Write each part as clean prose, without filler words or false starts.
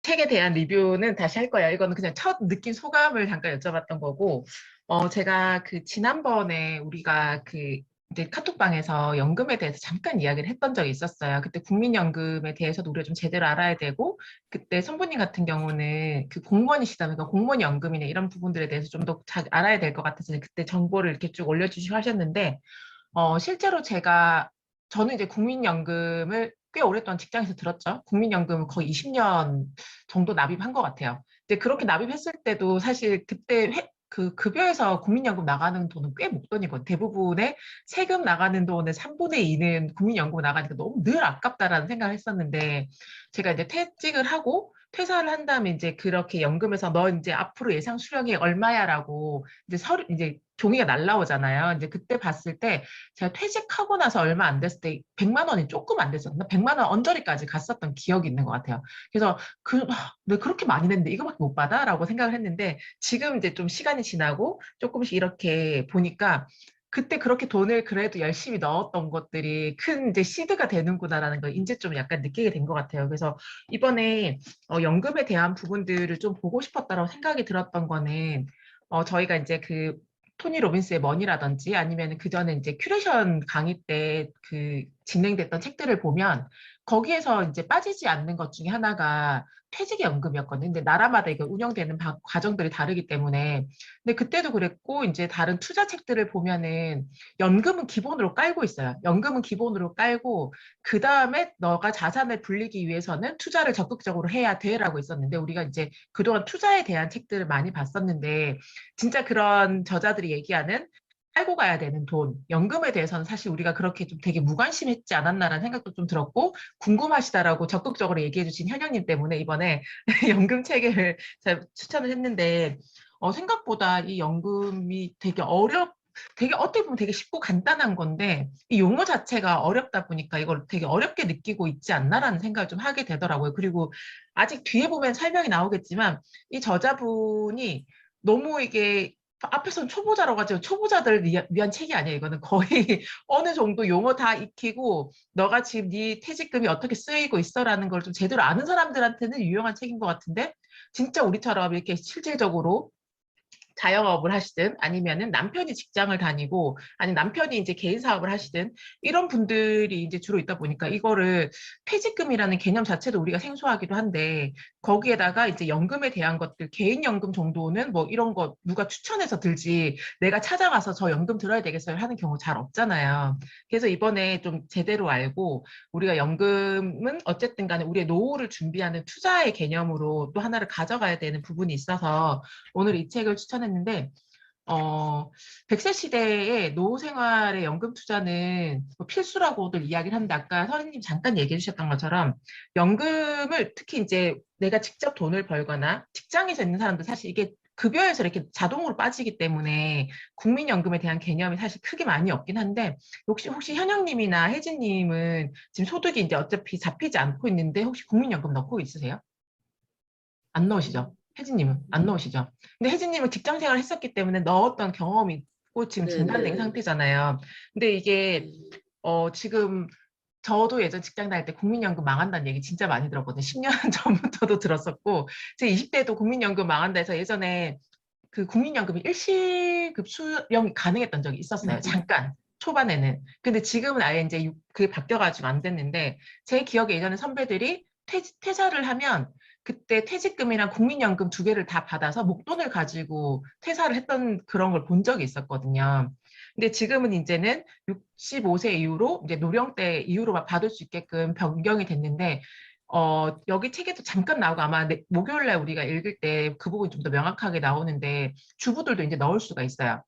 책에 대한 리뷰는 다시 할 거예요. 이거는 그냥 첫 느낀 소감을 잠깐 여쭤봤던 거고, 제가 그 지난번에 우리가 그 이제 카톡방에서 연금에 대해서 잠깐 이야기를 했던 적이 있었어요. 그때 국민연금에 대해서도 우리가 좀 제대로 알아야 되고, 그때 선부님 같은 경우는 그 공무원이시다 보니까 공무원 연금이나 이런 부분들에 대해서 좀 더 알아야 될 것 같아서 그때 정보를 이렇게 쭉 올려주시고 하셨는데, 실제로 저는 이제 국민연금을 꽤 오랫동안 직장에서 들었죠. 국민연금을 거의 20년 정도 납입한 것 같아요. 근데 그렇게 납입했을 때도 사실 그때 그 급여에서 국민연금 나가는 돈은 꽤 목돈이거든요. 대부분의 세금 나가는 돈의 3분의 2는 국민연금 나가니까 너무 늘 아깝다라는 생각을 했었는데, 제가 이제 퇴직을 하고 퇴사를 한 다음에 이제 그렇게 연금에서 너 이제 앞으로 예상 수령이 얼마야라고 이제 종이가 날라오잖아요. 이제 그때 봤을 때 제가 퇴직하고 나서 얼마 안 됐을 때 100만 원이 조금 안 됐었나? 100만 원 언저리까지 갔었던 기억이 있는 것 같아요. 그래서 왜 그렇게 많이 냈는데 이거밖에 못 받아? 라고 생각을 했는데 지금 이제 좀 시간이 지나고 조금씩 이렇게 보니까 그때 그렇게 돈을 그래도 열심히 넣었던 것들이 큰 이제 시드가 되는구나라는 걸 이제 좀 약간 느끼게 된 것 같아요. 그래서 이번에 연금에 대한 부분들을 좀 보고 싶었다라고 생각이 들었던 거는 저희가 이제 그 토니 로빈스의 머니라든지 아니면 그 전에 이제 큐레이션 강의 때 그 진행됐던 책들을 보면 거기에서 이제 빠지지 않는 것 중에 하나가 퇴직의 연금이었거든요. 근데 나라마다 이거 운영되는 과정들이 다르기 때문에. 근데 그때도 그랬고 이제 다른 투자 책들을 보면은 연금은 기본으로 깔고 있어요. 연금은 기본으로 깔고 그 다음에 너가 자산을 불리기 위해서는 투자를 적극적으로 해야 돼라고 있었는데 우리가 이제 그동안 투자에 대한 책들을 많이 봤었는데 진짜 그런 저자들이 얘기하는 깔고 가야 되는 돈, 연금에 대해서는 사실 우리가 그렇게 좀 되게 무관심했지 않았나라는 생각도 좀 들었고, 궁금하시다라고 적극적으로 얘기해 주신 현영님 때문에 이번에 연금 체계를 제가 추천을 했는데, 생각보다 이 연금이 되게 어떻게 보면 되게 쉽고 간단한 건데, 이 용어 자체가 어렵다 보니까 이걸 되게 어렵게 느끼고 있지 않나라는 생각을 좀 하게 되더라고요. 그리고 아직 뒤에 보면 설명이 나오겠지만, 이 저자분이 너무 이게 앞에서는 초보자라고 하죠. 초보자들을 위한 책이 아니에요. 이거는 거의 어느 정도 용어 다 익히고 너가 지금 네 퇴직금이 어떻게 쓰이고 있어라는 걸 좀 제대로 아는 사람들한테는 유용한 책인 것 같은데 진짜 우리처럼 이렇게 실질적으로 자영업을 하시든 아니면은 남편이 직장을 다니고 아니 남편이 이제 개인 사업을 하시든 이런 분들이 이제 주로 있다 보니까 이거를 퇴직금이라는 개념 자체도 우리가 생소하기도 한데 거기에다가 이제 연금에 대한 것들 개인연금 정도는 뭐 이런 거 누가 추천해서 들지 내가 찾아가서 저 연금 들어야 되겠어요 하는 경우 잘 없잖아요. 그래서 이번에 좀 제대로 알고 우리가 연금은 어쨌든 간에 우리의 노후를 준비하는 투자의 개념으로 또 하나를 가져가야 되는 부분이 있어서 오늘 이 책을 추천했는데, 100세 시대의 노후 생활의 연금 투자는 뭐 필수라고들 이야기를 하는데, 아까 선생님 잠깐 얘기해 주셨던 것처럼, 연금을 특히 이제 내가 직접 돈을 벌거나 직장에서 있는 사람들 사실 이게 급여에서 이렇게 자동으로 빠지기 때문에 국민연금에 대한 개념이 사실 크게 많이 없긴 한데, 혹시 현영님이나 혜진님은 지금 소득이 이제 어차피 잡히지 않고 있는데, 혹시 국민연금 넣고 있으세요? 안 넣으시죠? 혜진님은 안 넣으시죠? 근데 혜진님은 직장 생활을 했었기 때문에 넣었던 경험이 있고 지금 중단된 네네. 상태잖아요. 근데 이게 지금 저도 예전 직장 다닐 때 국민연금 망한다는 얘기 진짜 많이 들었거든요. 10년 전부터도 들었었고 제 20대도 국민연금 망한다 해서 예전에 그 국민연금이 일시급 수령이 가능했던 적이 있었어요. 잠깐. 초반에는. 근데 지금은 아예 이제 그게 바뀌어가지고 안 됐는데, 제 기억에 예전에 선배들이 퇴사를 하면 그때 퇴직금이랑 국민연금 두 개를 다 받아서 목돈을 가지고 퇴사를 했던 그런 걸 본 적이 있었거든요. 근데 지금은 이제는 65세 이후로 이제 노령때 이후로 받을 수 있게끔 변경이 됐는데, 여기 책에도 잠깐 나오고 아마 목요일 날 우리가 읽을 때 그 부분이 좀 더 명확하게 나오는데 주부들도 이제 넣을 수가 있어요.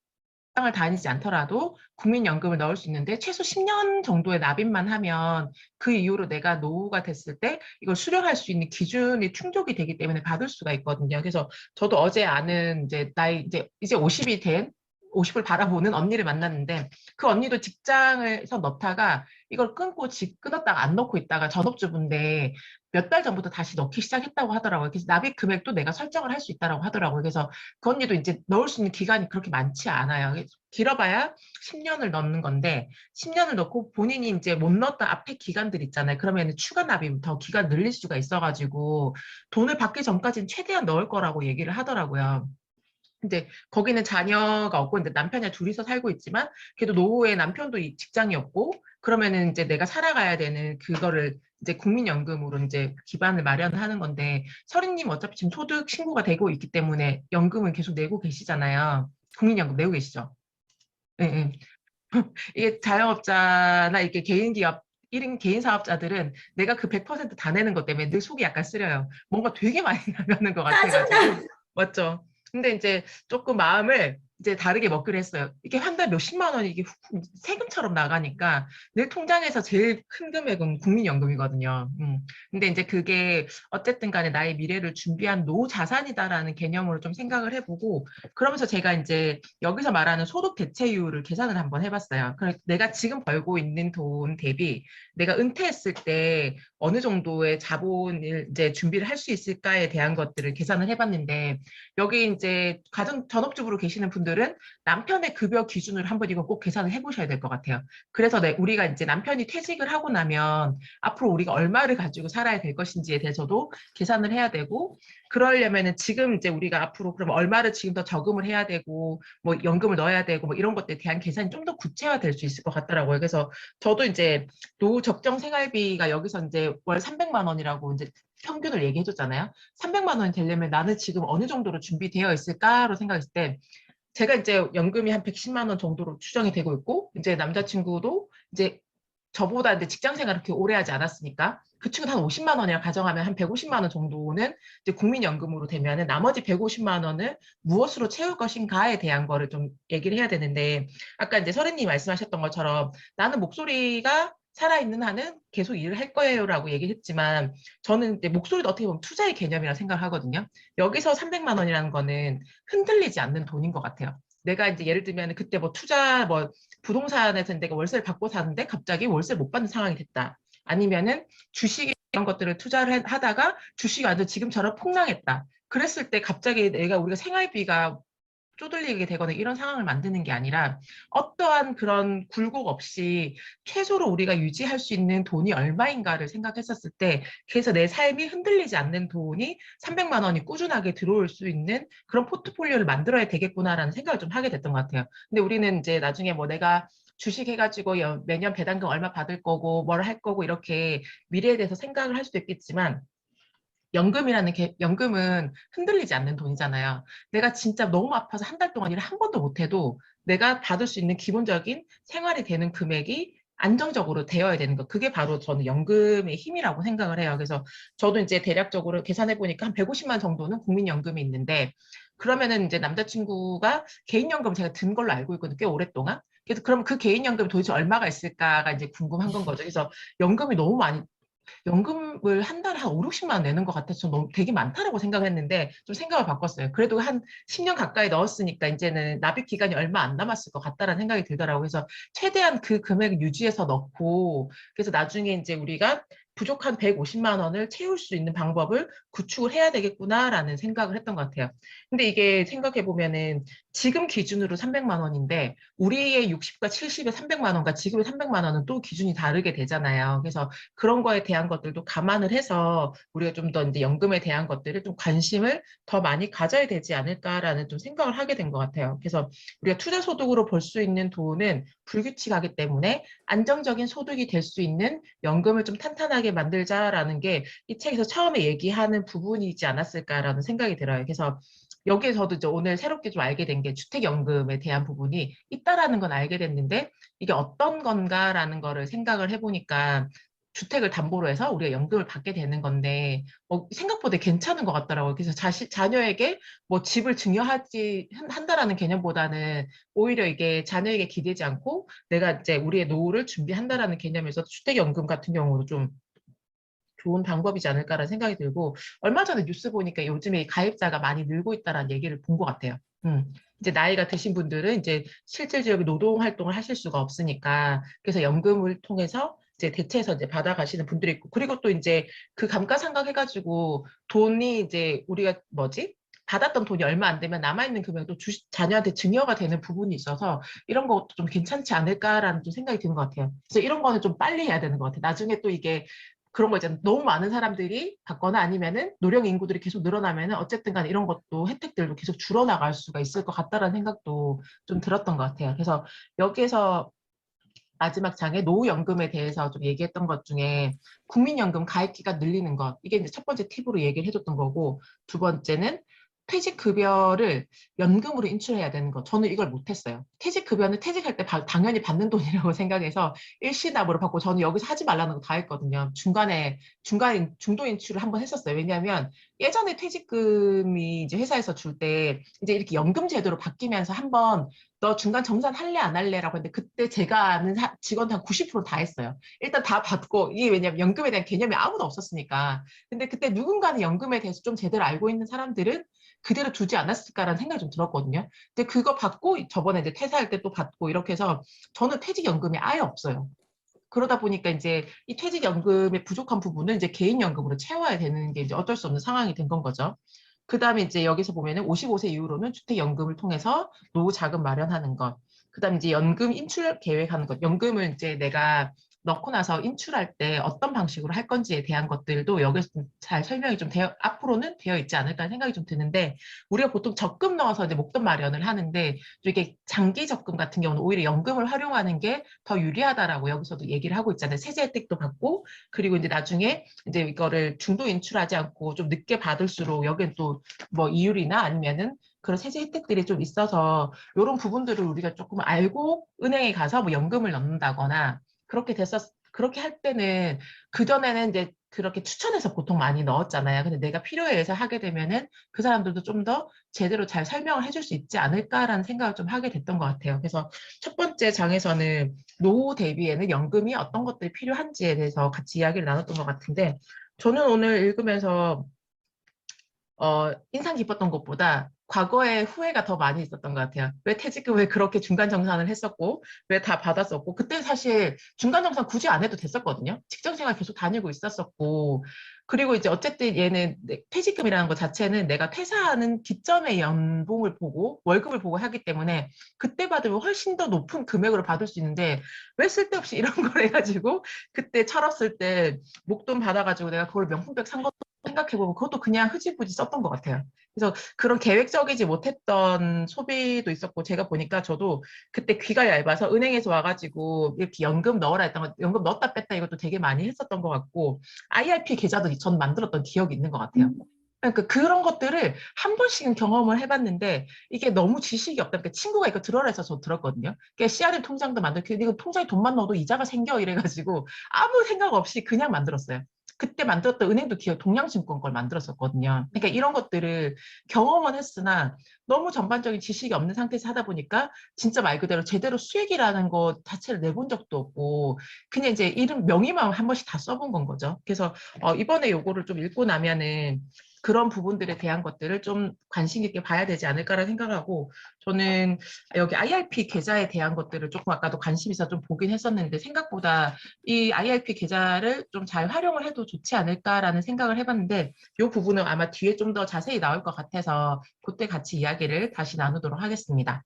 직장을 다니지 않더라도 국민연금을 넣을 수 있는데 최소 10년 정도의 납입만 하면 그 이후로 내가 노후가 됐을 때 이걸 수령할 수 있는 기준이 충족이 되기 때문에 받을 수가 있거든요. 그래서 저도 어제 아는 이제 나이 이제 50이 된 50을 바라보는 언니를 만났는데 그 언니도 직장에서 넣다가 이걸 끊었다가 안 넣고 있다가 전업주부인데 몇 달 전부터 다시 넣기 시작했다고 하더라고요. 그래서 납입 금액도 내가 설정을 할 수 있다고 하더라고요. 그래서 그 언니도 이제 넣을 수 있는 기간이 그렇게 많지 않아요. 길어봐야 10년을 넣는 건데 10년을 넣고 본인이 이제 못 넣었던 앞에 기간들 있잖아요. 그러면 추가 납입 더 기간 늘릴 수가 있어가지고 돈을 받기 전까지는 최대한 넣을 거라고 얘기를 하더라고요. 근데 거기는 자녀가 없고 이제 남편이랑 둘이서 살고 있지만 그래도 노후에 남편도 직장이 없고 그러면은 이제 내가 살아가야 되는 그거를 이제 국민연금으로 이제 기반을 마련하는 건데 서린님 어차피 지금 소득 신고가 되고 있기 때문에 연금은 계속 내고 계시잖아요. 국민연금 내고 계시죠? 예, 예. 이게 자영업자나 이렇게 개인 기업 1인 개인 사업자들은 내가 그 100%다 내는 것 때문에 늘 속이 약간 쓰려요. 뭔가 되게 많이 나가는 것 같아가지고. 맞죠? 근데 이제 조금 마음을 이제 다르게 먹기로 했어요. 이게 한 달 몇십만 원이 이게 세금처럼 나가니까 늘 통장에서 제일 큰 금액은 국민연금이거든요. 근데 이제 그게 어쨌든 간에 나의 미래를 준비한 노후 자산이다라는 개념으로 좀 생각을 해보고 그러면서 제가 이제 여기서 말하는 소득 대체율을 계산을 한번 해봤어요. 내가 지금 벌고 있는 돈 대비 내가 은퇴했을 때 어느 정도의 자본을 이제 준비를 할 수 있을까에 대한 것들을 계산을 해봤는데 여기 이제 가정 전업주부로 계시는 분들은 남편의 급여 기준으로 한번 이거 꼭 계산을 해보셔야 될 것 같아요. 그래서 우리가 이제 남편이 퇴직을 하고 나면 앞으로 우리가 얼마를 가지고 살아야 될 것인지에 대해서도 계산을 해야 되고 그러려면은 지금 이제 우리가 앞으로 그럼 얼마를 지금 더 저금을 해야 되고 뭐 연금을 넣어야 되고 뭐 이런 것들에 대한 계산이 좀 더 구체화될 수 있을 것 같더라고요. 그래서 저도 이제 노후 적정 생활비가 여기서 이제 월 300만 원이라고 이제 평균을 얘기해 줬잖아요. 300만 원이 되려면 나는 지금 어느 정도로 준비되어 있을까로 생각했을 때 제가 이제 연금이 한 110만 원 정도로 추정이 되고 있고 이제 남자친구도 이제 저보다 이제 직장 생활을 그렇게 오래 하지 않았으니까 그 친구는 한 50만 원이라 가정하면 한 150만 원 정도는 이제 국민연금으로 되면은 나머지 150만 원을 무엇으로 채울 것인가에 대한 거를 좀 얘기를 해야 되는데 아까 이제 서린님 말씀하셨던 것처럼 나는 목소리가 살아있는 한은 계속 일을 할 거예요라고 얘기를 했지만 저는 이제 목소리도 어떻게 보면 투자의 개념이라 생각을 하거든요. 여기서 300만 원이라는 거는 흔들리지 않는 돈인 것 같아요. 내가 이제 예를 들면 그때 뭐 투자 뭐 부동산에서 내가 월세를 받고 사는데 갑자기 월세를 못 받는 상황이 됐다. 아니면은 주식 이런 것들을 투자를 하다가 주식이 완전 지금처럼 폭락했다. 그랬을 때 갑자기 우리가 생활비가 쪼들리게 되거나 이런 상황을 만드는 게 아니라 어떠한 그런 굴곡 없이 최소로 우리가 유지할 수 있는 돈이 얼마인가를 생각했었을 때 그래서 내 삶이 흔들리지 않는 돈이 300만 원이 꾸준하게 들어올 수 있는 그런 포트폴리오를 만들어야 되겠구나라는 생각을 좀 하게 됐던 것 같아요. 근데 우리는 이제 나중에 뭐 내가 주식 해가지고 매년 배당금 얼마 받을 거고 뭘 할 거고 이렇게 미래에 대해서 생각을 할 수도 있겠지만 연금은 흔들리지 않는 돈이잖아요. 내가 진짜 너무 아파서 한 달 동안 일을 한 번도 못 해도 내가 받을 수 있는 기본적인 생활이 되는 금액이 안정적으로 되어야 되는 거. 그게 바로 저는 연금의 힘이라고 생각을 해요. 그래서 저도 이제 대략적으로 계산해 보니까 한 150만 정도는 국민연금이 있는데 그러면은 이제 남자친구가 개인연금 제가 든 걸로 알고 있거든요. 꽤 오랫동안. 그래서 그럼 그 개인연금이 도대체 얼마가 있을까가 이제 궁금한 건 거죠. 그래서 연금이 너무 많이 연금을 한 달에 한 5, 60만 원 내는 것 같아서 너무 되게 많다라고 생각을 했는데 좀 생각을 바꿨어요. 그래도 한 10년 가까이 넣었으니까 이제는 납입 기간이 얼마 안 남았을 것 같다라는 생각이 들더라고요. 그래서 최대한 그 금액을 유지해서 넣고 그래서 나중에 이제 우리가 부족한 150만 원을 채울 수 있는 방법을 구축을 해야 되겠구나라는 생각을 했던 것 같아요. 근데 이게 생각해 보면은 지금 기준으로 300만 원인데 우리의 60과 70의 300만 원과 지금의 300만 원은 또 기준이 다르게 되잖아요. 그래서 그런 거에 대한 것들도 감안을 해서 우리가 좀 더 이제 연금에 대한 것들을 좀 관심을 더 많이 가져야 되지 않을까라는 좀 생각을 하게 된 것 같아요. 그래서 우리가 투자 소득으로 벌 수 있는 돈은 불규칙하기 때문에 안정적인 소득이 될 수 있는 연금을 좀 탄탄하게 만들자라는 게 이 책에서 처음에 얘기하는 부분이지 않았을까라는 생각이 들어요. 그래서 여기에서도 이제 오늘 새롭게 좀 알게 된 게 주택연금에 대한 부분이 있다라는 건 알게 됐는데 이게 어떤 건가라는 거를 생각을 해보니까 주택을 담보로 해서 우리가 연금을 받게 되는 건데 생각보다 괜찮은 것 같더라고요. 그래서 자녀에게 뭐 집을 한다라는 개념보다는 오히려 이게 자녀에게 기대지 않고 내가 이제 우리의 노후를 준비한다라는 개념에서 주택연금 같은 경우도 좀 좋은 방법이지 않을까라는 생각이 들고 얼마 전에 뉴스 보니까 요즘에 가입자가 많이 늘고 있다라는 얘기를 본 것 같아요. 이제 나이가 드신 분들은 이제 실질적인 노동 활동을 하실 수가 없으니까 그래서 연금을 통해서 이제 대체해서 이제 받아가시는 분들이 있고 그리고 또 이제 그 감가상각 해가지고 돈이 이제 우리가 뭐지? 받았던 돈이 얼마 안 되면 남아있는 금액도 자녀한테 증여가 되는 부분이 있어서 이런 것도 좀 괜찮지 않을까라는 좀 생각이 드는 것 같아요. 그래서 이런 거는 좀 빨리 해야 되는 것 같아요. 나중에 또 이게 그런 거 있잖아요. 너무 많은 사람들이 받거나 아니면은 노령 인구들이 계속 늘어나면은 어쨌든 간에 이런 것도 혜택들도 계속 줄어나갈 수가 있을 것 같다라는 생각도 좀 들었던 것 같아요. 그래서 여기에서 마지막 장에 노후연금에 대해서 좀 얘기했던 것 중에 국민연금 가입 기간 늘리는 것. 이게 이제 첫 번째 팁으로 얘기를 해줬던 거고, 두 번째는 퇴직급여를 연금으로 인출해야 되는 거. 저는 이걸 못했어요. 퇴직급여는 퇴직할 때 당연히 받는 돈이라고 생각해서 일시납으로 받고 저는 여기서 하지 말라는 거 다 했거든요. 중간에 중도 인출을 한번 했었어요. 왜냐하면 예전에 퇴직금이 이제 회사에서 줄 때 이제 이렇게 연금 제도로 바뀌면서 한번 너 중간 정산 할래 안 할래라고 했는데 그때 제가 아는 직원들 한 90%다 했어요. 일단 다 받고 이게 왜냐면 연금에 대한 개념이 아무도 없었으니까. 근데 그때 누군가는 연금에 대해서 좀 제대로 알고 있는 사람들은 그대로 두지 않았을까라는 생각이 좀 들었거든요. 근데 그거 받고 저번에 이제 퇴사할 때 또 받고 이렇게 해서 저는 퇴직연금이 아예 없어요. 그러다 보니까 이제 이 퇴직연금의 부족한 부분은 이제 개인연금으로 채워야 되는 게 이제 어쩔 수 없는 상황이 된 건 거죠. 그 다음에 이제 여기서 보면은 55세 이후로는 주택연금을 통해서 노후 자금 마련하는 것. 그 다음에 이제 연금 인출 계획하는 것. 연금을 이제 내가 넣고 나서 인출할 때 어떤 방식으로 할 건지에 대한 것들도 여기서 잘 설명이 좀 앞으로는 되어 있지 않을까 생각이 좀 드는데, 우리가 보통 적금 넣어서 이제 목돈 마련을 하는데, 이게 장기 적금 같은 경우는 오히려 연금을 활용하는 게 더 유리하다라고 여기서도 얘기를 하고 있잖아요. 세제 혜택도 받고, 그리고 이제 나중에 이제 이거를 중도 인출하지 않고 좀 늦게 받을수록 여기는 또 뭐 이율이나 아니면은 그런 세제 혜택들이 좀 있어서 이런 부분들을 우리가 조금 알고 은행에 가서 뭐 연금을 넣는다거나 그렇게 할 때는 그전에는 이제 그렇게 추천해서 보통 많이 넣었잖아요. 근데 내가 필요에 의해서 하게 되면은 그 사람들도 좀 더 제대로 잘 설명을 해줄 수 있지 않을까라는 생각을 좀 하게 됐던 것 같아요. 그래서 첫 번째 장에서는 노후 대비에는 연금이 어떤 것들이 필요한지에 대해서 같이 이야기를 나눴던 것 같은데, 저는 오늘 읽으면서 인상 깊었던 것보다 과거에 후회가 더 많이 있었던 것 같아요. 왜 퇴직금을 그렇게 중간 정산을 했었고, 왜 다 받았었고, 그때 사실 중간 정산 굳이 안 해도 됐었거든요. 직장 생활 계속 다니고 있었었고, 그리고 이제 어쨌든 얘는 퇴직금이라는 것 자체는 내가 퇴사하는 기점의 연봉을 보고, 월급을 보고 하기 때문에 그때 받으면 훨씬 더 높은 금액으로 받을 수 있는데, 왜 쓸데없이 이런 걸 해가지고, 그때 철없을 때 목돈 받아가지고 내가 그걸 명품백 산 것도 생각해보면 그것도 그냥 흐지부지 썼던 것 같아요. 그래서 그런 계획적이지 못했던 소비도 있었고, 제가 보니까 저도 그때 귀가 얇아서 은행에서 와가지고 이렇게 연금 넣어라 했던 거, 연금 넣었다 뺐다 이것도 되게 많이 했었던 것 같고, IRP 계좌도 전 만들었던 기억이 있는 것 같아요. 그러니까 그런 것들을 한 번씩은 경험을 해봤는데 이게 너무 지식이 없다. 그러니까 친구가 이거 들어라 해서 저 들었거든요. 그러니까 CRM 통장도 만들고 이거 통장에 돈만 넣어도 이자가 생겨 이래가지고 아무 생각 없이 그냥 만들었어요. 그때 만들었던 은행도 기억 동양증권 걸 만들었었거든요. 그러니까 이런 것들을 경험은 했으나 너무 전반적인 지식이 없는 상태에서 하다 보니까 진짜 말 그대로 제대로 수익이라는 것 자체를 내본 적도 없고 그냥 이제 이름 명의만 한 번씩 다 써본 건 거죠. 그래서 이번에 요거를 좀 읽고 나면은 그런 부분들에 대한 것들을 좀 관심 있게 봐야 되지 않을까라는 생각하고, 저는 여기 IRP 계좌에 대한 것들을 조금 아까도 관심 있어 좀 보긴 했었는데 생각보다 이 IRP 계좌를 좀 잘 활용을 해도 좋지 않을까라는 생각을 해봤는데, 이 부분은 아마 뒤에 좀 더 자세히 나올 것 같아서 그때 같이 이야기를 다시 나누도록 하겠습니다.